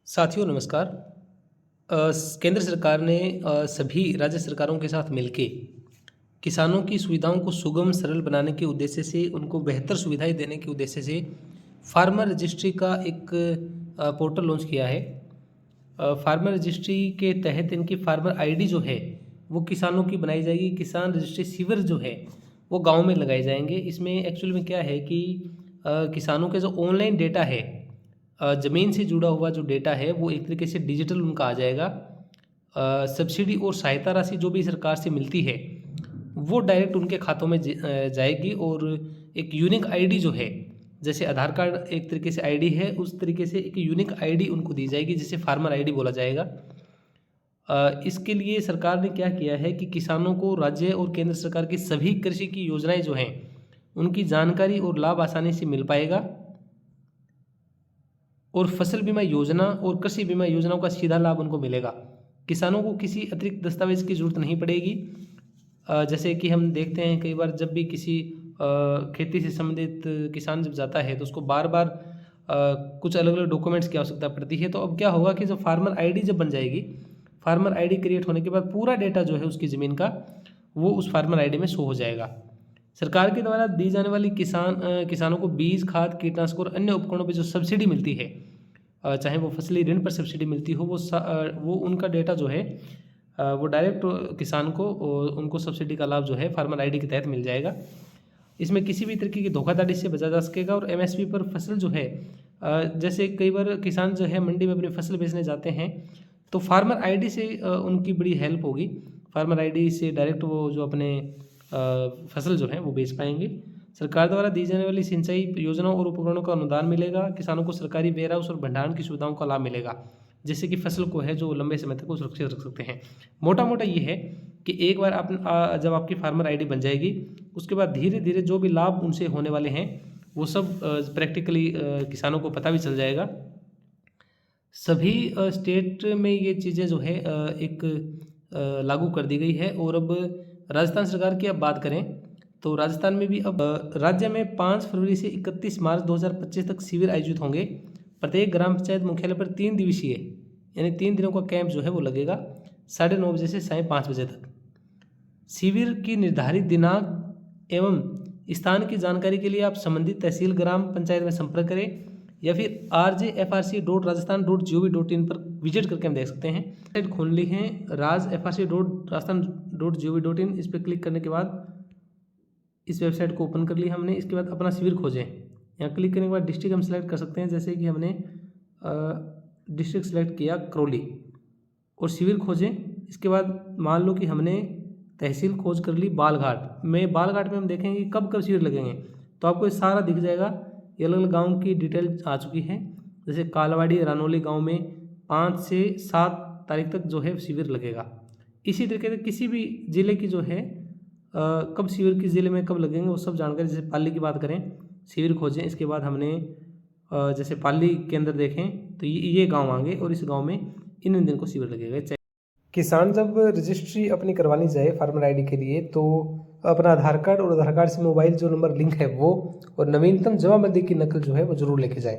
साथियों नमस्कार। केंद्र सरकार ने सभी राज्य सरकारों के साथ मिलके किसानों की सुविधाओं को सुगम सरल बनाने के उद्देश्य से उनको बेहतर सुविधाएं देने के उद्देश्य से फार्मर रजिस्ट्री का एक पोर्टल लॉन्च किया है। फार्मर रजिस्ट्री के तहत इनकी फार्मर आईडी जो है वो किसानों की बनाई जाएगी। किसान रजिस्ट्री शिविर जो है वो गांव में लगाए जाएंगे। इसमें एक्चुअल में क्या है कि किसानों के जो ऑनलाइन डेटा है, ज़मीन से जुड़ा हुआ जो डेटा है वो एक तरीके से डिजिटल उनका आ जाएगा। सब्सिडी और सहायता राशि जो भी सरकार से मिलती है वो डायरेक्ट उनके खातों में जाएगी। और एक यूनिक आईडी जो है, जैसे आधार कार्ड एक तरीके से आईडी है, उस तरीके से एक यूनिक आईडी उनको दी जाएगी जिसे फार्मर आईडी बोला जाएगा। इसके लिए सरकार ने क्या किया है कि किसानों को राज्य और केंद्र सरकार की सभी कृषि की योजनाएं जो हैं उनकी जानकारी और लाभ आसानी से मिल पाएगा। और फसल बीमा योजना और कृषि बीमा योजनाओं का सीधा लाभ उनको मिलेगा। किसानों को किसी अतिरिक्त दस्तावेज की जरूरत नहीं पड़ेगी। जैसे कि हम देखते हैं कई बार जब भी किसी खेती से संबंधित किसान जब जाता है तो उसको बार बार कुछ अलग अलग डॉक्यूमेंट्स की आवश्यकता पड़ती है। तो अब क्या होगा कि जब फार्मर आईडी जब बन जाएगी, फार्मर आईडी क्रिएट होने के बाद पूरा डेटा जो है उसकी ज़मीन का वो उस फार्मर आईडी में शो हो जाएगा। सरकार के द्वारा दी जाने वाली किसानों को बीज, खाद, कीटनाशक और अन्य उपकरणों पर जो सब्सिडी मिलती है, चाहे वो फसली ऋण पर सब्सिडी मिलती हो, वो उनका डेटा जो है वो डायरेक्ट किसान को उनको सब्सिडी का लाभ जो है फार्मर आईडी के तहत मिल जाएगा। इसमें किसी भी तरीके की धोखाधड़ी से बचा जा सकेगा। और एमएसपी पर फसल जो है, जैसे कई बार किसान जो है मंडी में अपनी फसल बेचने जाते हैं तो फार्मर आईडी से उनकी बड़ी हेल्प होगी। फार्मर आईडी से डायरेक्ट वो जो अपने फसल जो है वो बेच पाएंगे। सरकार द्वारा दी जाने वाली सिंचाई योजनाओं और उपकरणों का अनुदान मिलेगा। किसानों को सरकारी वेयर हाउस और भंडारण की सुविधाओं का लाभ मिलेगा, जिससे कि फसल को है जो लंबे समय तक वो सुरक्षित रख सकते हैं। मोटा मोटा ये है कि एक बार आप जब आपकी फार्मर आईडी बन जाएगी उसके बाद धीरे धीरे जो भी लाभ उनसे होने वाले हैं वो सब प्रैक्टिकली किसानों को पता भी चल जाएगा। सभी स्टेट में ये चीज़ें जो है एक लागू कर दी गई है। और अब राजस्थान सरकार की अब बात करें तो राजस्थान में भी अब राज्य में 5 फरवरी से 31 मार्च 2025 तक शिविर आयोजित होंगे। प्रत्येक ग्राम पंचायत मुख्यालय पर 3 दिवसीय यानी 3 दिनों का कैंप जो है वो लगेगा 9:30 बजे से सायं 5 बजे तक। शिविर की निर्धारित दिनांक एवं स्थान की जानकारी के लिए आप संबंधित तहसील ग्राम पंचायत में संपर्क करें या फिर rjfrc.rajasthan.gov.in पर विजिट करके हम देख सकते हैं। वेबसाइट खोल ली है rajfrc.rajasthan.gov.in। इस पर क्लिक करने के बाद इस वेबसाइट को ओपन कर लिया हमने। इसके बाद अपना शिविर खोजें। यहाँ क्लिक करने के बाद डिस्ट्रिक्ट हम सेलेक्ट कर सकते हैं, जैसे कि हमने डिस्ट्रिक्ट सेलेक्ट किया करौली और शिविर खोजें। इसके बाद मान लो कि हमने तहसील खोज कर ली बालघाट में। बालघाट में हम देखेंगे कि कब कब शिविर लगेंगे तो आपको ये सारा दिख जाएगा। ये अलग अलग गाँव की डिटेल आ चुकी है। जैसे कालवाड़ी रानोली गाँव में 5 से 7 तारीख तक जो है शिविर लगेगा। इसी तरीके से किसी भी ज़िले की जो है कब शिविर किस ज़िले में कब लगेंगे वो सब जानकारी, जैसे पाली की बात करें शिविर खोजें। इसके बाद हमने जैसे पाली के अंदर देखें तो ये गांव आएंगे और इस गांव में इन दिन को शिविर लगेगा। किसान जब रजिस्ट्री अपनी करवानी जाए फार्मर आईडी के लिए तो अपना आधार कार्ड और आधार कार्ड से मोबाइल जो नंबर लिंक है वो और नवीनतम जमाबंदी की नकल जो है वो जरूर लेके जाए।